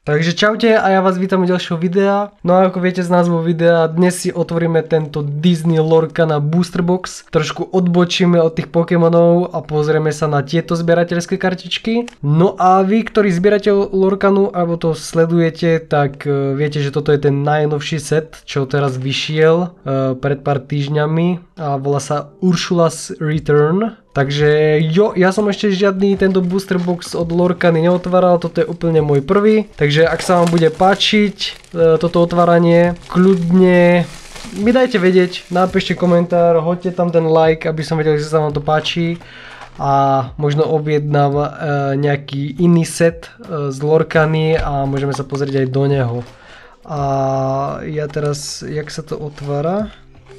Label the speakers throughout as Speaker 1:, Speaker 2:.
Speaker 1: Takže čaute a ja vás vítam u ďalšieho videa. No a ako viete z názvu videa, dnes si otvoríme tento Disney Lorcana Booster Box. Trošku odbočíme od tých Pokémonov a pozrieme sa na tieto zbierateľské kartičky. No a vy, ktorí zbierate Lorcanu alebo to sledujete, tak viete, že toto je ten najnovší set, čo teraz vyšiel pred pár týždňami a volá sa Ursula's Return. Takže jo, ja som ešte žiadny tento booster box od Lorcany neotváral, toto je úplne môj prvý. Takže ak sa vám bude páčiť toto otváranie, kľudne mi dajte vedieť, napíšte komentár, hoďte tam ten like, aby som vedel, že sa vám to páči. A možno objednám nejaký iný set z Lorcany a môžeme sa pozrieť aj do neho. A ja teraz, jak sa to otvára?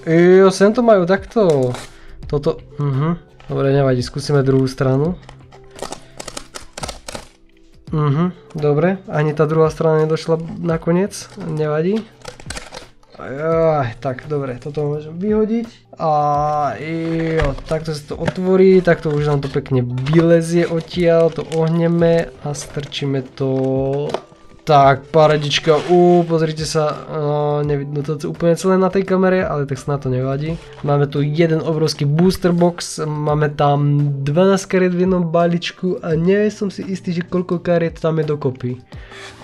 Speaker 1: Jo, sem to majú takto. Toto, dobre, nevadí, skúsime druhú stranu. Dobre, ani tá druhá strana nedošla nakoniec, nevadí. Tak, dobre, toto môžem vyhodiť. A jo, takto sa to otvorí, takto už nám to pekne vylezie odtiaľ, to ohneme a strčíme to. Tak, paradička, pozrite sa, nevidno to úplne celé na tej kamere, ale tak snad to nevadí. Máme tu jeden obrovský booster box, máme tam 12 kariet v jednom balíčku a nie som si istý, že koľko kariet tam je dokopy.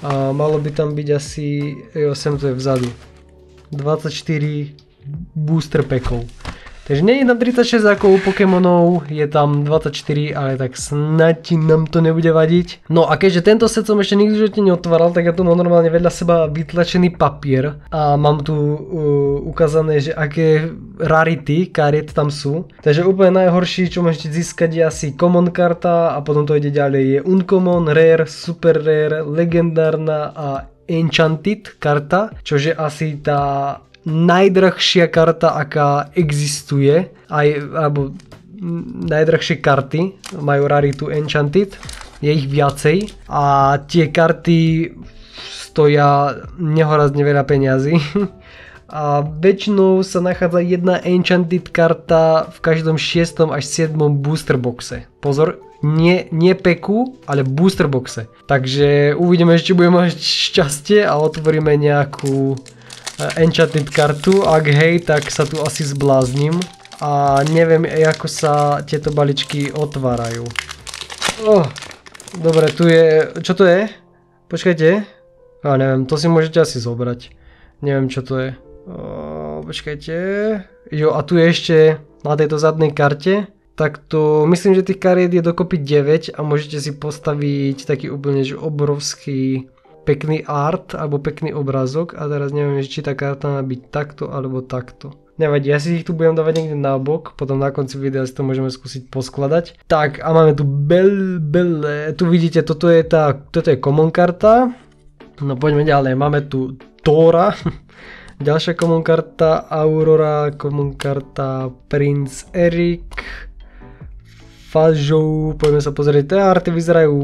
Speaker 1: A malo by tam byť asi, jo, sem to je vzadu, 24 booster packov. Takže nie je tam 36 ako u Pokémonov, je tam 24, ale tak snad nám to nebude vadiť. No a keďže tento set som ešte nikdy v živote neotváral, tak ja tu mám normálne vedľa seba vytlačený papier a mám tu ukázané, že aké rarity kariet tam sú. Takže úplne najhorší, čo môžete získať, je asi common karta a potom to ide ďalej, je uncommon, rare, super rare, legendárna a enchanted karta, čože asi tá najdrahšia karta, aká existuje, alebo najdrahšie karty majú raritu Enchanted, je ich viacej a tie karty stoja nehorazne veľa peňazí a väčšinou sa nachádza jedna Enchanted karta v každom 6. až 7. booster boxe. Pozor, nie peku, ale booster boxe. Takže uvidíme, či budeme mať šťastie a otvoríme nejakú Enchanted kartu, ak hej, tak sa tu asi zblázním a neviem, ako sa tieto baličky otvárajú. Dobre, tu je, čo to je? Počkajte, neviem, to si môžete asi zobrať, neviem čo to je. Počkajte, jo, a tu je ešte na tejto zadnej karte, tak to myslím, že tých kariet je dokopy 9 a môžete si postaviť taký úplne že obrovský pekný art alebo pekný obrázok a teraz neviem, či tá karta má byť takto alebo takto. Nevadí, ja si ich tu budem dávať niekde na bok, potom na konci videa si to môžeme skúsiť poskladať. Tak a máme tu tu vidíte, toto je common karta. No poďme ďalej, máme tu Tora, ďalšia common karta, Aurora, common karta, Prince Eric, Fazou, poďme sa pozrieť, tie arty vyzerajú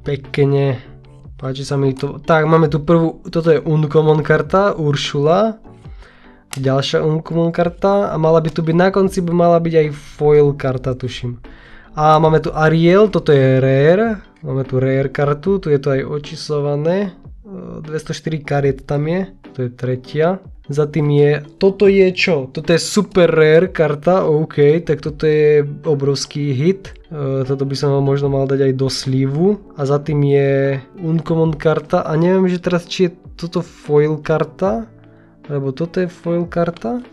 Speaker 1: pekne. Páči sa mi to. Tak, máme tu prvú, toto je uncommon karta, Ursula. Ďalšia uncommon karta a mala by tu byť, na konci by mala byť aj foil karta, tuším. A máme tu Ariel, toto je rare. Máme tu rare kartu, tu je to aj očíslované. 204 kariet tam je, to je tretia. Za tým je, toto je čo? Toto je super rare karta, OK, tak toto je obrovský hit. Toto by som možno mal dať aj do slívu. A za tým je uncommon karta a neviem, že teraz či je toto foil karta, alebo toto je foil karta.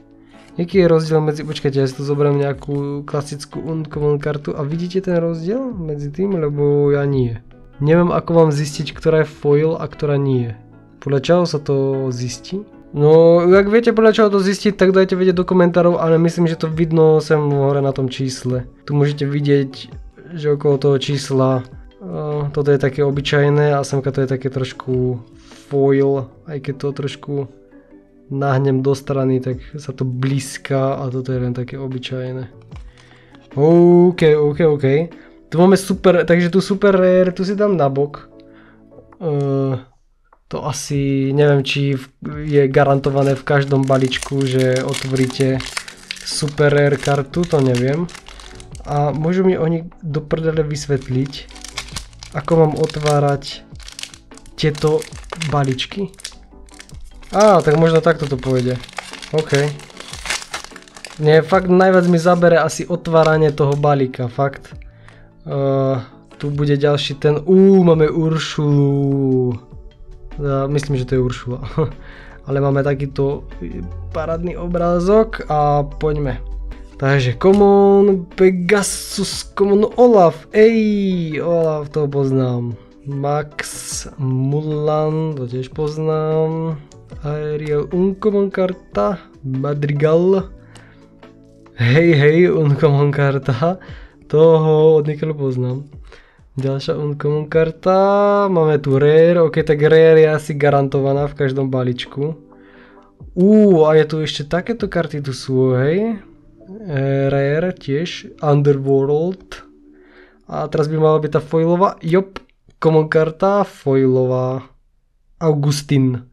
Speaker 1: Jaký je rozdiel medzi, počkajte, ja si tu zoberiem nejakú klasickú uncommon kartu a vidíte ten rozdiel medzi tým, lebo ja nie. Neviem, ako mám zistiť, ktorá je foil a ktorá nie. Podľa čoho sa to zistí? No, ak viete podľa čoho to zistiť, tak dajte vedieť do komentárov, ale myslím, že to vidno sem hore na tom čísle. Tu môžete vidieť, že okolo toho čísla toto je také obyčajné a semka to je také trošku foil, aj keď to trošku nahnem do strany, tak sa to blízka a toto je len také obyčajné. OK. Tu máme super, takže tu super rare, tu si dám nabok. To asi, neviem, či je garantované v každom balíčku, že otvoríte super rare kartu, to neviem. A môžu mi oni do prdele vysvetliť, ako mám otvárať tieto balíčky. Á, tak možno takto to pôjde. OK. Nie, fakt najviac mi zabere asi otváranie toho balíka, fakt. Tu bude ďalší ten, máme Uršulu. Myslím, že to je Uršula. Ale máme takýto parádny obrázok a poďme. Takže common Pegasus, common Olaf, Olaf to poznám. Max Mulan, to tiež poznám. Ariel uncommon karta, Madrigal. Hej, uncommon karta, toho od Nikelu poznám. Ďalšia uncommon karta, máme tu rare, ok, tak rare je asi garantovaná v každom balíčku. A je tu ešte takéto karty tu sú, hej. Rare tiež, Underworld. A teraz by mala byť tá foilová, common karta, foilová, Augustin.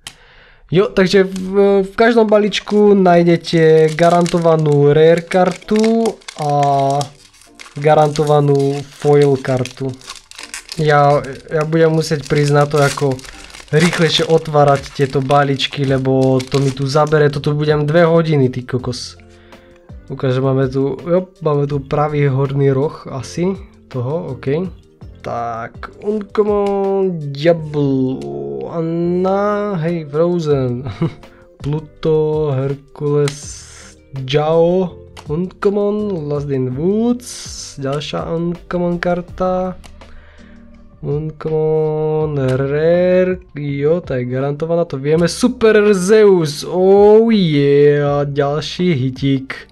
Speaker 1: Takže v každom balíčku nájdete garantovanú rare kartu a garantovanú foil kartu. Ja budem musieť prísť na to, ako rýchlejšie otvárať tieto balíčky, lebo to mi tu zabere, toto budem 2 hodiny, ty kokos. Ukážem, máme tu pravý horný roh asi toho, ok. Tak, uncommon Diablo, Anna, hej, Frozen, Pluto, Hercules, Jao, uncommon, Lost in Woods, ďalšia uncommon karta, uncommon, rare, to je garantovaná, to vieme, Super Zeus, ďalší hitík.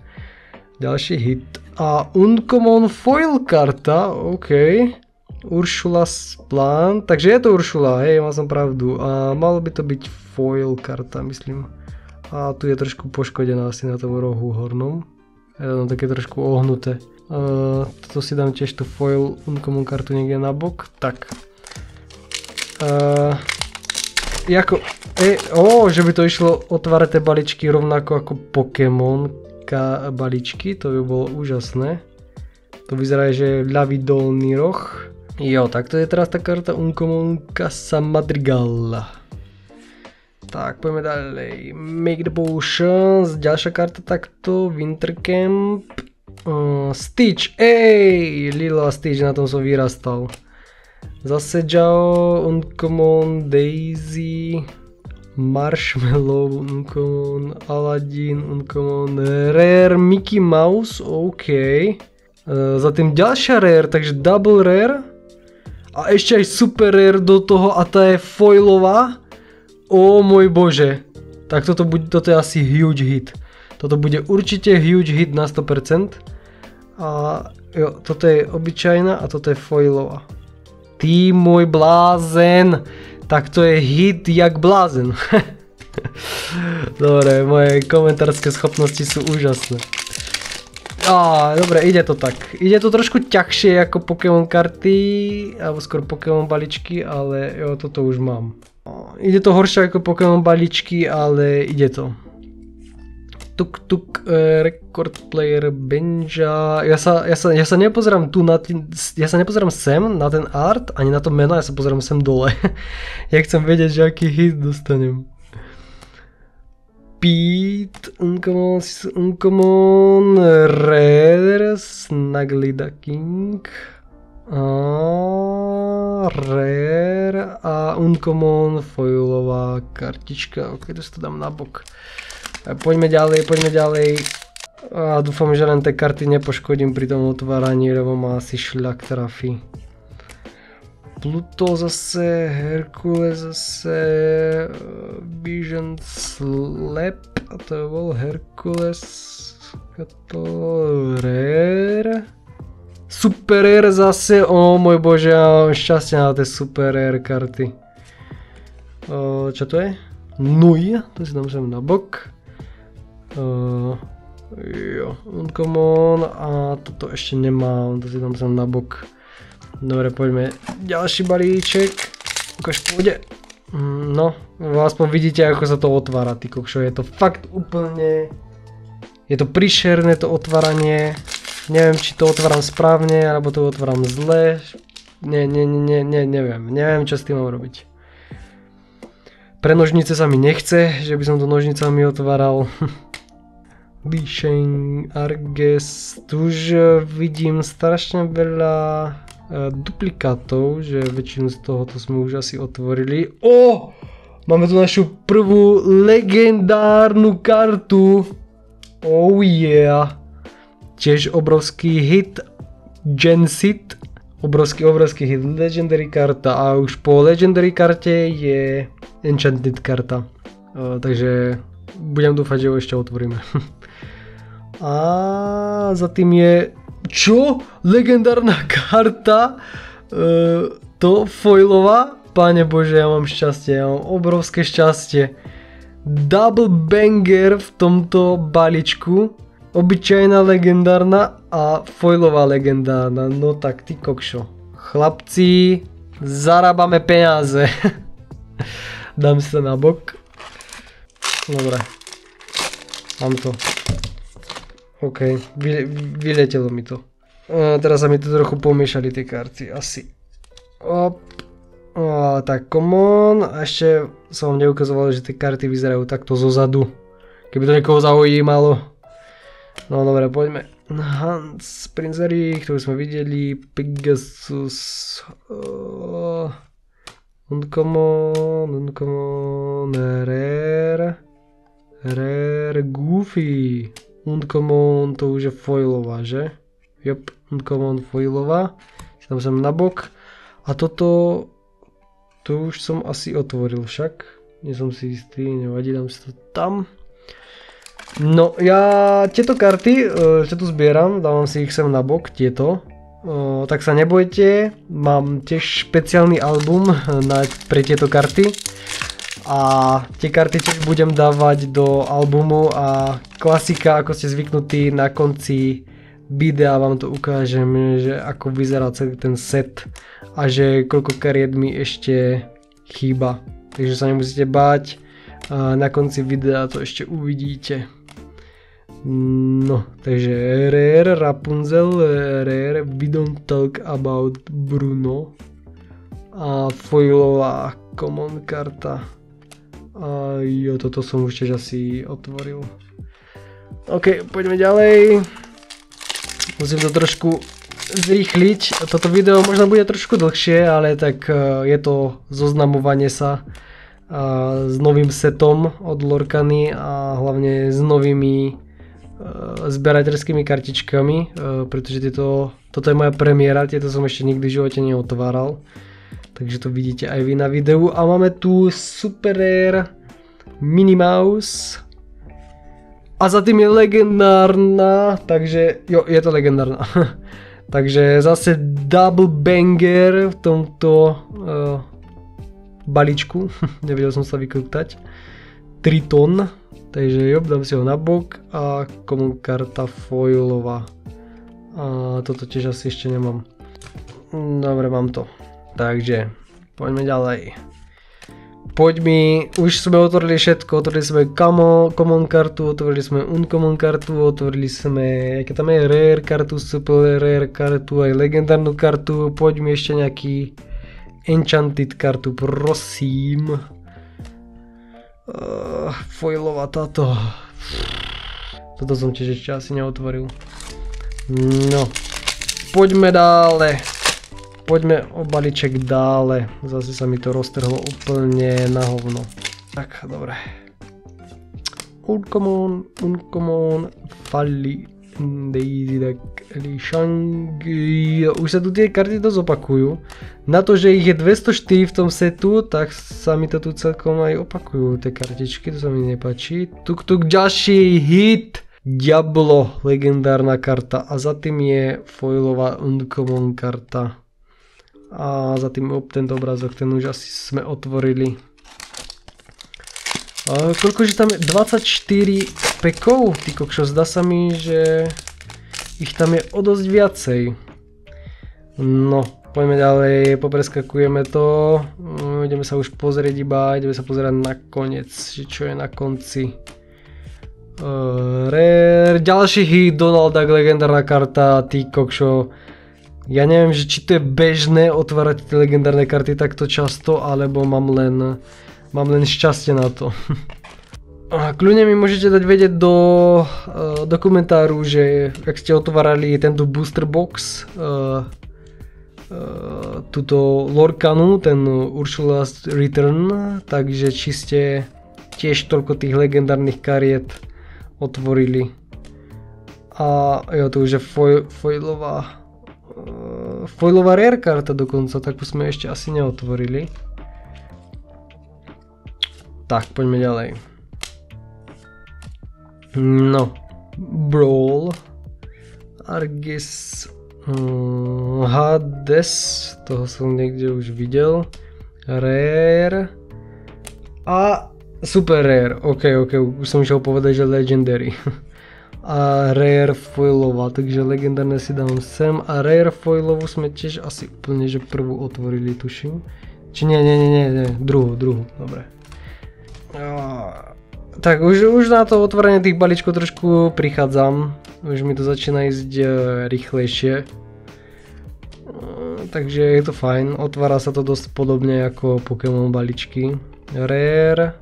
Speaker 1: Ďalší hit. A uncommon foil karta, ok. Uršula's plán, takže je to Uršula, hej, mal som pravdu. A malo by to byť foil karta, myslím. A tu je trošku poškodená asi na tom rohu hornom. Je tam také trošku ohnuté. Toto si dám tiež tú foil uncommon kartu niekde na bok. Tak. Že by to išlo otvárať tie balíčky rovnako ako Pokémon balíčky, to by bolo úžasné. To vyzerá, že je ľavý dolný roh. Tak to je teraz tá karta uncommon Casa Madrigal. Tak, poďme ďalej. Make the Potions, ďalšia karta takto, Winter Camp. Stitch, Lilo a Stitch, na tom som vyrastal. Zase Jao, uncommon Daisy. Marshmallow, uncommon, Aladdin, uncommon, rare, Mickey Mouse, ok. Za tým ďalšia rare, takže double rare. A ešte aj super rare do toho a tá je foilová. Môj bože. Tak toto je asi huge hit. Toto bude určite huge hit na 100%. A toto je obyčajná a toto je foilová. Ty môj blázen. Tak to je hit jak blázen. Dobre, moje komentárske schopnosti sú úžasné. Dobre, ide to tak. Ide to trošku ťažšie ako Pokémon karty, alebo skôr Pokémon balíčky, ale toto už mám. Ide to horšie ako Pokémon balíčky, ale ide to. Tuk, record player, Benja. Ja sa nepozerám tu ja sa nepozerám sem na ten art, ani na to meno, ja sa pozerám sem dole. Ja chcem vedieť, že aký hit dostanem. Pete, uncommon, rare, Snuggly Ducking. Rare a uncommon foilová kartička. Ok, to si to dám na bok. Poďme ďalej. A dúfam, že len tie karty nepoškodím pri tom otváraní, lebo ma asi šľak trafí. Pluto zase, Hercules zase, Vision Slap, a to bol Hercules, to rare. Super rare zase, môj bože, ja mám šťastie na tie super rare karty. Čo to je? Nui, to si dám sem na bok. Uncommon a toto ešte nemám, to si dám sem na bok. Dobre, poďme. Ďalší balíček. Ukáž, pôjde. No, aspoň vidíte, ako sa to otvára, ty kokšo. Je to fakt úplne... Je to príšerné to otváranie. Neviem, či to otváram správne, alebo to otváram zle. Neviem. Neviem, čo s tým mám robiť. Pre nožnice sa mi nechce, že by som to nožnicami otváral. Líšeň, Arges, tu už vidím strašne veľa duplikátov, že väčšinu z tohoto sme už asi otvorili. Máme tu našu prvú legendárnu kartu. Oh yeah. Tiež obrovský hit, Gensit. Obrovský hit, Legendary karta a už po Legendary karte je Enchanted karta. Takže budem dúfať, že ho ešte otvoríme. A za tým je... Čo? Legendárna karta? To foilová? Páne Bože, ja mám šťastie, ja mám obrovské šťastie. Double banger v tomto balíčku. Obyčajná legendárna a foilová legendárna. No tak ty kokšo. Chlapci, zarábame peniaze. Dám si to na bok. Dobre. Mám to. OK, vyletelo mi to. Teraz sa mi to trochu pomiešali tie karty, asi. Tak, come on. A ešte som vám neukazoval, že tie karty vyzerajú takto zozadu. Keby to niekoho zaujímalo. No dobre, poďme. Hans, Prince Eric, ktorú sme videli. Pegasus. Uncommon, Rare, Goofy. Uncommon, to už je foilová, že? Jop, Uncommon foilová. Tam som na bok. A toto, to už som asi otvoril však. Nie som si istý, nevadí, dám si to tam. No, ja tieto karty, čo tu zbieram, dávam si ich sem na bok, tieto. Tak sa nebojte, mám tiež špeciálny album pre tieto karty. A tie karty tiež budem dávať do albumu a klasika, ako ste zvyknutí, na konci videa vám to ukážem, že ako vyzerá celý ten set a že koľko kariet mi ešte chýba. Takže sa nemusíte báť, a na konci videa to ešte uvidíte. No, takže Rare, Rapunzel, Rare, We Don't Talk About Bruno a foilová common karta. A jo, toto som už tiež asi otvoril. OK, poďme ďalej. Musím to trošku zrýchliť. Toto video možno bude trošku dlhšie, ale tak je to zoznamovanie sa s novým setom od Lorcany a hlavne s novými zberateľskými kartičkami, pretože toto je moja premiéra, tieto som ešte nikdy v živote neotváral. Takže to vidíte aj vy na videu. A máme tu Super Rare Minnie Mouse. A za tým je legendárna, takže jo, je to legendárna. Takže zase double banger v tomto balíčku. Nevedel som sa vykrútať. Triton. Takže jo, dám si ho na bok a common karta foilová. A toto tiež asi ešte nemám. Dobre, mám to. Takže, poďme ďalej. Už sme otvorili všetko, otvorili sme common kartu, otvorili sme uncommon kartu, otvorili sme, aké tam je, rare kartu, super rare kartu, aj legendárnu kartu, poďme ešte nejaký enchanted kartu, prosím. Foilová táto. Toto som tiež ešte asi neotvoril. No, poďme dále. Poďme o balíček dále. Zase sa mi to roztrhlo úplne na hovno. Tak, dobre. Uncommon, Falli, Daisy, Lishang. Už sa tu tie karty dosť opakujú. Na to, že ich je 204 v tom setu, tak sa mi to tu celkom aj opakujú tie kartičky. To sa mi nepáči. Tuk ďalší hit. Diablo, legendárna karta. A za tým je foilová uncommon karta. A za tým tento obrázok, ten už asi sme otvorili. Koľkože tam je? 24 pekov? Ty kokšo, zdá sa mi, že ich tam je o dosť viacej. No, poďme ďalej, popreskakujeme to. Ideme sa už pozrieť ideme sa pozerať na koniec, čo je na konci. Rare, ďalší hit, Donald Duck, legendárna karta, ty kokšo. Ja neviem, že či to je bežné otvárať tie legendárne karty takto často, alebo mám len Mám len šťastie na to. A kľudne mi môžete dať vedieť do komentáru, že ak ste otvárali tento booster box, túto Lorcanu, ten Ursula's Return, takže či ste tiež toľko tých legendárnych kariet otvorili. A jo, to už je foilová rare karta dokonca, takú sme ešte asi neotvorili. Tak, poďme ďalej. No, Brawl, Argis, Hades, toho som niekde už videl, Rare a Super Rare, ok, už som išiel povedať, že Legendary. A Rare foilová, takže legendárne si dám sem a Rare foilovú sme tiež asi úplne, že prvú otvorili, tuším. Či nie, druhú, dobre. Tak už na to otvorenie tých balíčkov trošku prichádzam, už mi to začína ísť rýchlejšie. Takže je to fajn, otvára sa to dosť podobne ako Pokémon balíčky. Rare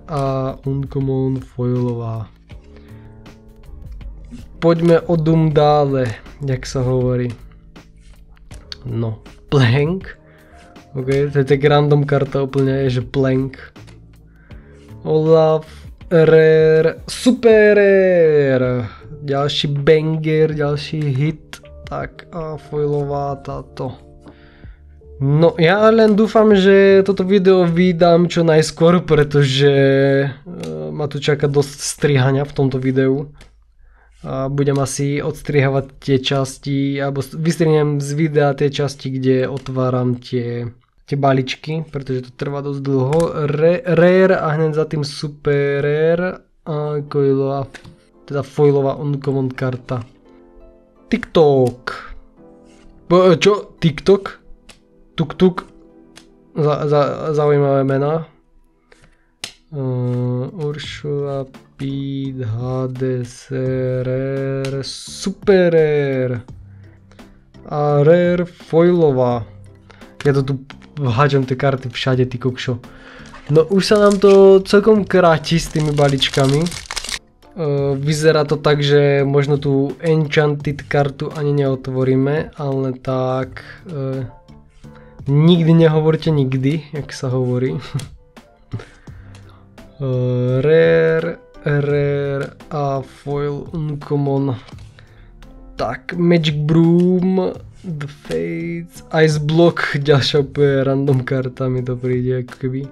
Speaker 1: a Uncommon foilová. Poďme o dále, jak sa hovorí. No, Plank. Ok, to je tak random karta úplne, je, že Plank. Olaf, Rare, Super Rare. Ďalší banger, ďalší hit. Tak a foilová táto. No ja len dúfam, že toto video vydám čo najskôr, pretože ma tu čaká dosť strihania v tomto videu. A budem asi odstrihavať tie časti, alebo vystrihnem z videa tie časti, kde otváram tie balíčky, pretože to trvá dosť dlho. Rare a hneď za tým Super Rare a teda foilová uncommon karta. TikTok. Čo? TikTok? Tuk. Zaujímavé mená. Ursula, Pete, Hades, Rare, Super Rare a Rare foilová. Ja to tu háčam tie karty všade, ty kokšo. No už sa nám to celkom kráti s tými balíčkami. Vyzerá to tak, že možno tú Enchanted kartu ani neotvoríme, ale tak nikdy nehovorte nikdy, jak sa hovorí. Rare a foil uncommon. Tak, Magic Broom, The Fates, Ice Block, ďalšia úplne random karta mi to príde ako keby.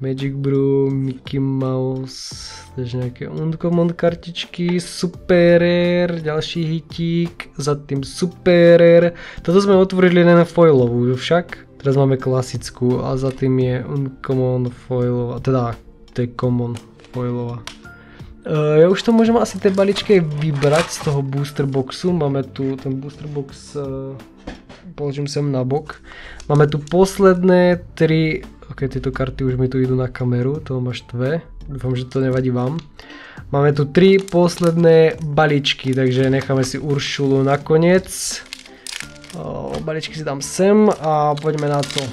Speaker 1: Magic Broom, Mickey Mouse, takže nejaké uncommon kartičky, Super Rare, ďalší hitík, za tým Super Rare. Toto sme otvorili len foilovú však, teraz máme klasickú a za tým je uncommon foilová, teda to je common foilová. Ja už to môžem asi tie balíčky vybrať z toho booster boxu. Máme tu ten booster box, položím sem na bok. Máme tu posledné 3, ok, tieto karty už mi tu idú na kameru, to ma štve, dúfam, že to nevadí vám. Máme tu 3 posledné balíčky, takže necháme si Uršulu nakoniec. Balíčky si dám sem a poďme na to.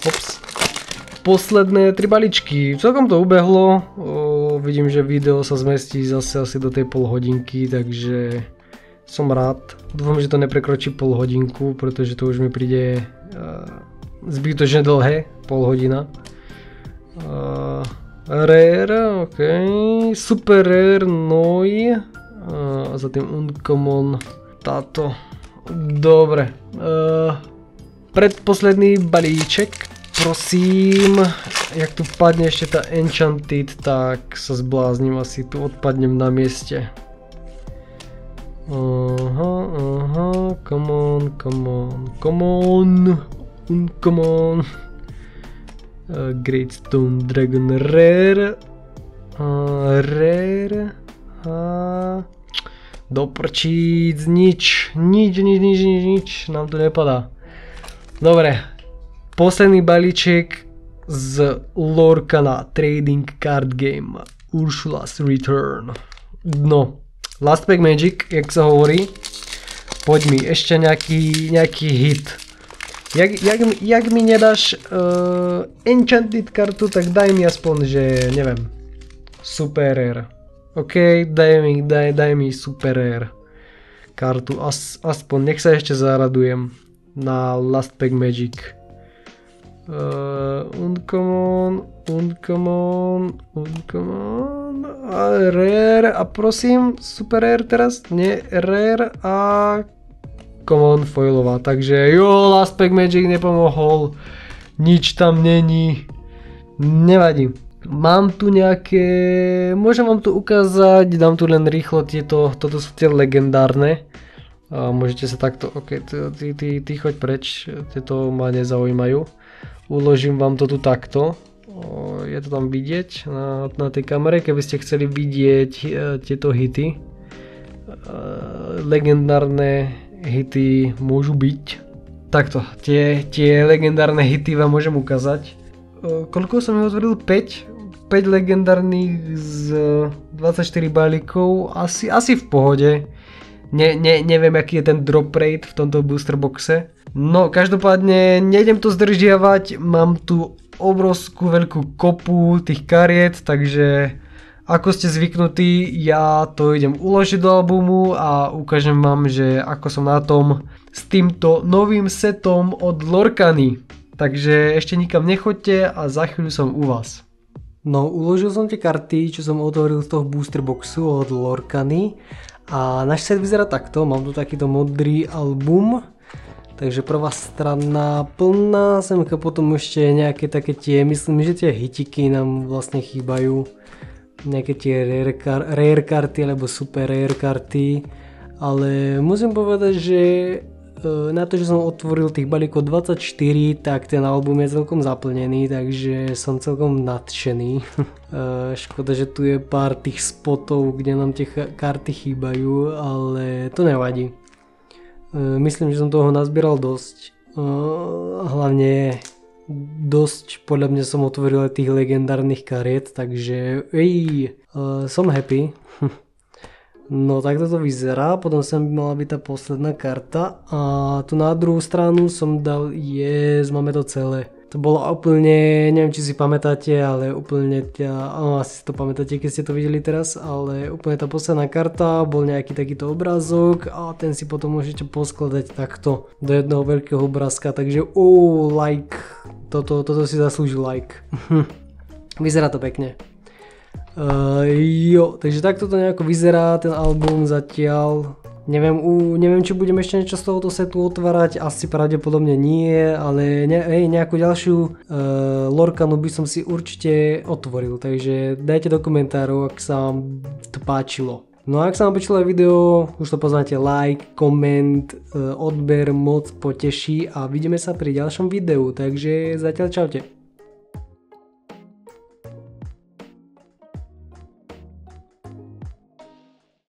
Speaker 1: Ops. Posledné 3 balíčky, celkom to ubehlo, vidím, že video sa zmestí zase asi do tej polhodinky, takže som rád. Dúfam, že to neprekročí polhodinku, pretože to už mi príde zbytočne dlhé, polhodina. Rare, ok, Super Rare, Noi a za tým Uncommon táto. Dobre, predposledný balíček. Prosím, jak tu padne ešte tá Enchanted, tak sa zblázním, asi tu odpadnem na mieste. Come on. Great Stone Dragon Rare. Doprčíc, nič, nám tu nepadá. Dobre. Posledný balíček z Lorcana Trading Card Game Ursula's Return. No, Last Pack Magic, jak sa hovorí. Poď mi, ešte nejaký hit. Jak mi nedáš enchanted kartu, tak daj mi aspoň, že neviem, super rare. OK, daj mi super rare kartu, aspoň, nech sa ešte zaradujem na Last Pack Magic. Uncommon, rare a prosím, super rare teraz, nie, rare a common foilová, takže jo, Last Pack Magic nepomohol, nič tam není, nevadí. Mám tu nejaké, môžem vám to ukázať, dám tu len rýchlo toto sú tie legendárne. A môžete sa takto, ok, ty choď preč, tieto ma nezaujímajú. Uložím vám to tu takto, je to tam vidieť na tej kamere, keby ste chceli vidieť tieto hity. Legendárne hity môžu byť. Takto, tie legendárne hity vám môžem ukázať. Koľko som ich otvoril? 5 legendárnych z 24 balíkov, asi v pohode. Neviem, aký je ten drop rate v tomto booster boxe. No, každopádne nejdem to zdržiavať, mám tu obrovskú veľkú kopu tých kariet, takže ako ste zvyknutí, ja to idem uložiť do albumu a ukážem vám, že ako som na tom s týmto novým setom od Lorcany. Takže ešte nikam nechoďte a za chvíľu som u vás. No, uložil som tie karty, čo som otvoril z toho booster boxu od Lorcany. A náš set vyzerá takto, mám tu takýto modrý album. Takže prvá strana plná, semka potom ešte nejaké také tie, myslím, že tie hitiky nám vlastne chýbajú. Nejaké tie rare karty alebo super rare karty. Ale musím povedať, že na to, že som otvoril tých balíkov 24, tak ten album je celkom zaplnený, takže som celkom nadšený. Škoda, že tu je pár tých spotov, kde nám tie karty chýbajú, ale to nevadí. Myslím, že som toho nazbieral dosť. Hlavne dosť, podľa mňa som otvoril aj tých legendárnych kariet, takže som happy. No takto to vyzerá, potom sem by mala byť tá posledná karta a tu na druhú stranu som dal máme to celé. To bolo úplne, neviem či si pamätáte, ale úplne asi si to pamätáte, keď ste to videli teraz, ale úplne tá posledná karta, bol nejaký takýto obrázok a ten si potom môžete poskladať takto do jedného veľkého obrázka, takže like, toto si zaslúži like. Vyzerá to pekne. Takže takto to nejako vyzerá ten album zatiaľ. Neviem, či budem ešte niečo z tohoto setu otvárať, asi pravdepodobne nie, ale nejakú ďalšiu Lorcanu by som si určite otvoril, takže dajte do komentárov, ak sa vám to páčilo. No a ak sa vám páčilo aj video, už to poznáte, like, koment, odber moc poteší a vidíme sa pri ďalšom videu, takže zatiaľ čaute.